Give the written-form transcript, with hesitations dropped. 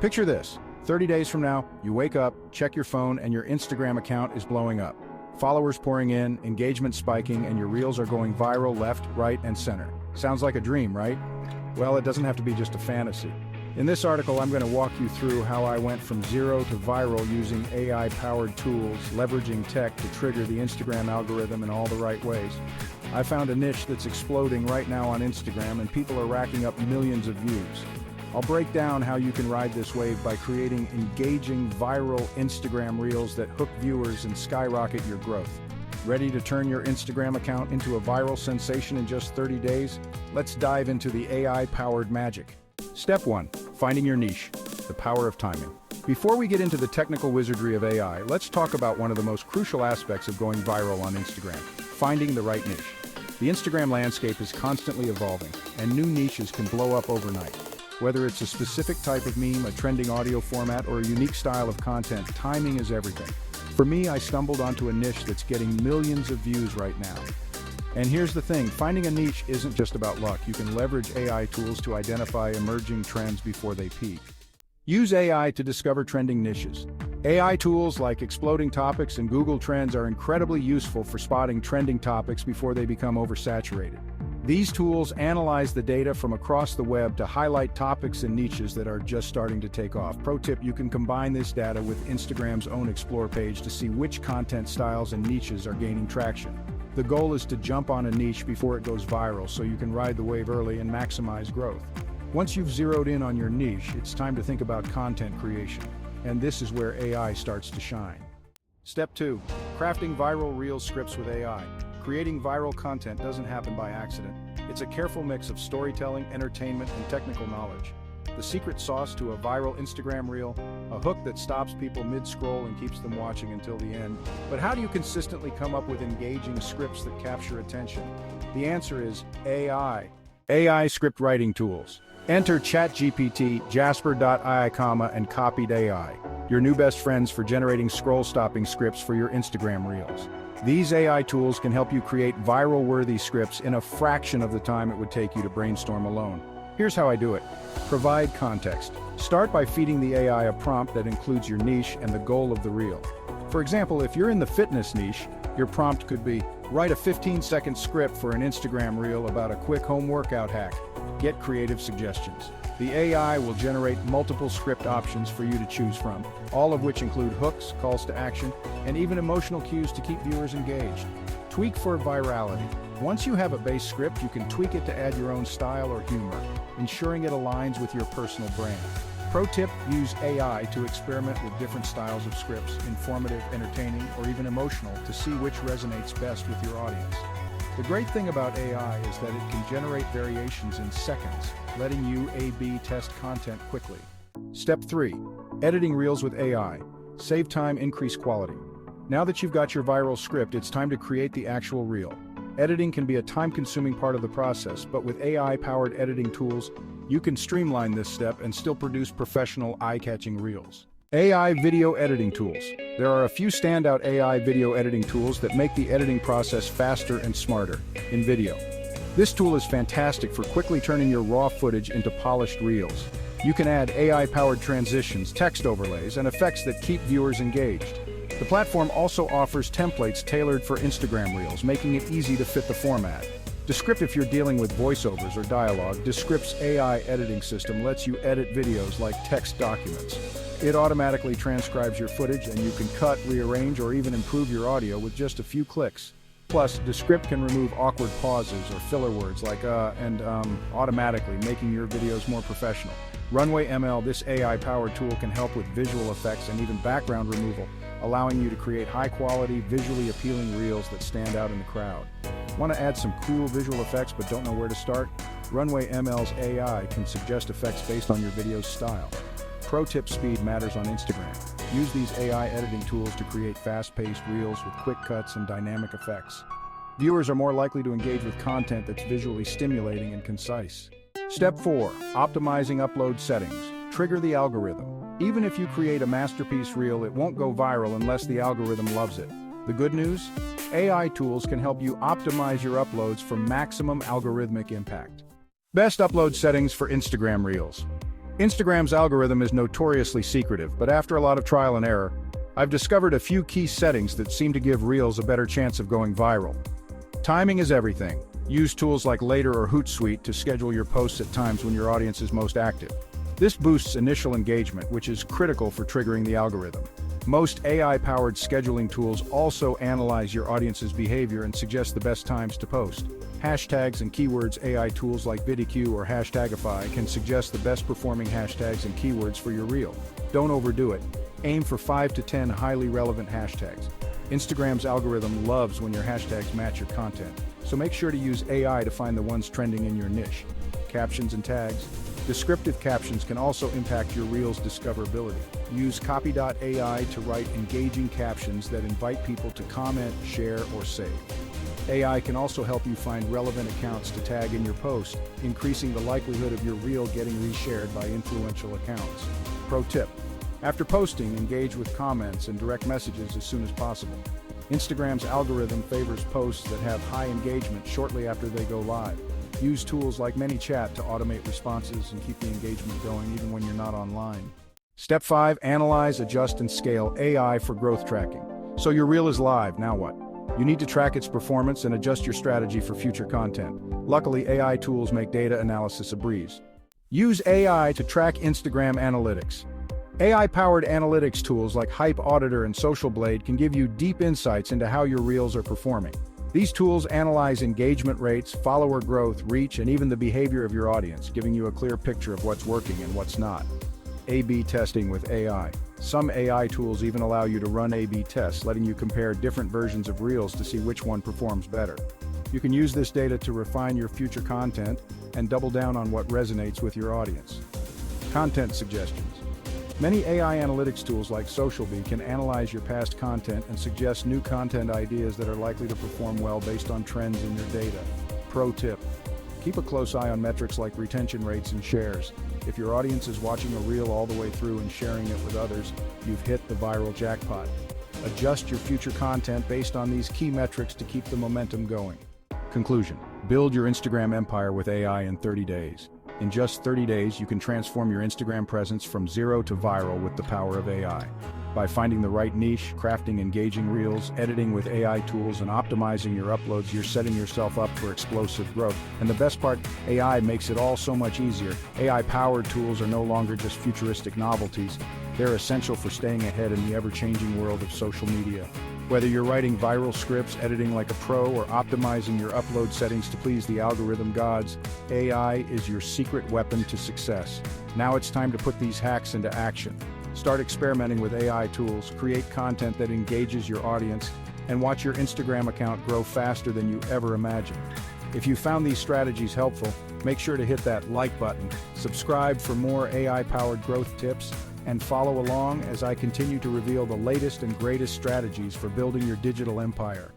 Picture this. 30 days from now, you wake up, check your phone, and your Instagram account is blowing up. Followers pouring in, engagement spiking, and your reels are going viral left, right, and center. Sounds like a dream, right? Well, it doesn't have to be just a fantasy. In this article, I'm going to walk you through how I went from zero to viral using AI-powered tools, leveraging tech to trigger the Instagram algorithm in all the right ways. I found a niche that's exploding right now on Instagram, and people are racking up millions of views. I'll break down how you can ride this wave by creating engaging, viral Instagram reels that hook viewers and skyrocket your growth. Ready to turn your Instagram account into a viral sensation in just 30 days? Let's dive into the AI-powered magic. Step 1. Finding your niche. The power of timing. Before we get into the technical wizardry of AI, let's talk about one of the most crucial aspects of going viral on Instagram: finding the right niche. The Instagram landscape is constantly evolving, and new niches can blow up overnight. Whether it's a specific type of meme, a trending audio format, or a unique style of content, timing is everything. For me, I stumbled onto a niche that's getting millions of views right now. And here's the thing, finding a niche isn't just about luck. You can leverage AI tools to identify emerging trends before they peak. Use AI to discover trending niches. AI tools like Exploding Topics and Google Trends are incredibly useful for spotting trending topics before they become oversaturated. These tools analyze the data from across the web to highlight topics and niches that are just starting to take off. Pro tip, you can combine this data with Instagram's own Explore page to see which content styles and niches are gaining traction. The goal is to jump on a niche before it goes viral so you can ride the wave early and maximize growth. Once you've zeroed in on your niche, it's time to think about content creation. And this is where AI starts to shine. Step 2. Crafting viral reel scripts with AI. Creating viral content doesn't happen by accident. It's a careful mix of storytelling, entertainment, and technical knowledge. The secret sauce to a viral Instagram reel: a hook that stops people mid-scroll and keeps them watching until the end. But how do you consistently come up with engaging scripts that capture attention? The answer is AI. AI script writing tools. Enter ChatGPT, Jasper.ai, and Copied AI, your new best friends for generating scroll-stopping scripts for your Instagram reels. These AI tools can help you create viral-worthy scripts in a fraction of the time it would take you to brainstorm alone. Here's how I do it. Provide context. Start by feeding the AI a prompt that includes your niche and the goal of the reel. For example, if you're in the fitness niche, your prompt could be, write a 15-second script for an Instagram reel about a quick home workout hack. Get creative suggestions. The AI will generate multiple script options for you to choose from, all of which include hooks, calls to action, and even emotional cues to keep viewers engaged. Tweak for virality. Once you have a base script, you can tweak it to add your own style or humor, ensuring it aligns with your personal brand. Pro tip, use AI to experiment with different styles of scripts, informative, entertaining, or even emotional, to see which resonates best with your audience. The great thing about AI is that it can generate variations in seconds, letting you A/B test content quickly. Step 3. Editing reels with AI. Save time, increase quality. Now that you've got your viral script, it's time to create the actual reel. Editing can be a time-consuming part of the process, but with AI-powered editing tools, you can streamline this step and still produce professional, eye-catching reels. AI video editing tools. There are a few standout AI video editing tools that make the editing process faster and smarter. InVideo. This tool is fantastic for quickly turning your raw footage into polished reels. You can add AI-powered transitions, text overlays, and effects that keep viewers engaged. The platform also offers templates tailored for Instagram reels, making it easy to fit the format. Descript, if you're dealing with voiceovers or dialogue, Descript's AI editing system lets you edit videos like text documents. It automatically transcribes your footage, and you can cut, rearrange, or even improve your audio with just a few clicks. Plus, Descript can remove awkward pauses or filler words like automatically, making your videos more professional. Runway ML, this AI-powered tool can help with visual effects and even background removal, allowing you to create high-quality, visually appealing reels that stand out in the crowd. Want to add some cool visual effects but don't know where to start? Runway ML's AI can suggest effects based on your video's style. Pro tip, speed matters on Instagram. Use these AI editing tools to create fast-paced reels with quick cuts and dynamic effects. Viewers are more likely to engage with content that's visually stimulating and concise. Step 4. Optimizing upload settings. Trigger the algorithm. Even if you create a masterpiece reel, it won't go viral unless the algorithm loves it. The good news? AI tools can help you optimize your uploads for maximum algorithmic impact. Best upload settings for Instagram reels. Instagram's algorithm is notoriously secretive, but after a lot of trial and error, I've discovered a few key settings that seem to give Reels a better chance of going viral. Timing is everything. Use tools like Later or Hootsuite to schedule your posts at times when your audience is most active. This boosts initial engagement, which is critical for triggering the algorithm. Most AI-powered scheduling tools also analyze your audience's behavior and suggest the best times to post. Hashtags and keywords. AI tools like Vidicue or Hashtagify can suggest the best performing hashtags and keywords for your reel. Don't overdo it. Aim for 5 to 10 highly relevant hashtags. Instagram's algorithm loves when your hashtags match your content, so make sure to use AI to find the ones trending in your niche. Captions and tags. Descriptive captions can also impact your reel's discoverability. Use Copy.ai to write engaging captions that invite people to comment, share, or save. AI can also help you find relevant accounts to tag in your post, increasing the likelihood of your reel getting reshared by influential accounts. Pro tip: after posting, engage with comments and direct messages as soon as possible. Instagram's algorithm favors posts that have high engagement shortly after they go live. Use tools like ManyChat to automate responses and keep the engagement going even when you're not online. Step 5. Analyze, adjust, and scale AI for growth tracking. So your reel is live, now what? You need to track its performance and adjust your strategy for future content. Luckily, AI tools make data analysis a breeze. Use AI to track Instagram analytics. AI-powered analytics tools like Hype Auditor and Social Blade can give you deep insights into how your reels are performing. These tools analyze engagement rates, follower growth, reach, and even the behavior of your audience, giving you a clear picture of what's working and what's not. A/B testing with AI. Some AI tools even allow you to run A/B tests, letting you compare different versions of reels to see which one performs better. You can use this data to refine your future content and double down on what resonates with your audience. Content suggestions. Many AI analytics tools like SocialBee can analyze your past content and suggest new content ideas that are likely to perform well based on trends in your data. Pro tip: keep a close eye on metrics like retention rates and shares. If your audience is watching a reel all the way through and sharing it with others, you've hit the viral jackpot. Adjust your future content based on these key metrics to keep the momentum going. Conclusion: build your Instagram empire with AI in 30 days. In just 30 days, you can transform your Instagram presence from zero to viral with the power of AI. By finding the right niche, crafting engaging reels, editing with AI tools, and optimizing your uploads, you're setting yourself up for explosive growth. And the best part, AI makes it all so much easier. AI-powered tools are no longer just futuristic novelties. They're essential for staying ahead in the ever-changing world of social media. Whether you're writing viral scripts, editing like a pro, or optimizing your upload settings to please the algorithm gods, AI is your secret weapon to success. Now it's time to put these hacks into action. Start experimenting with AI tools, create content that engages your audience, and watch your Instagram account grow faster than you ever imagined. If you found these strategies helpful, make sure to hit that like button, subscribe for more AI-powered growth tips, and follow along as I continue to reveal the latest and greatest strategies for building your digital empire.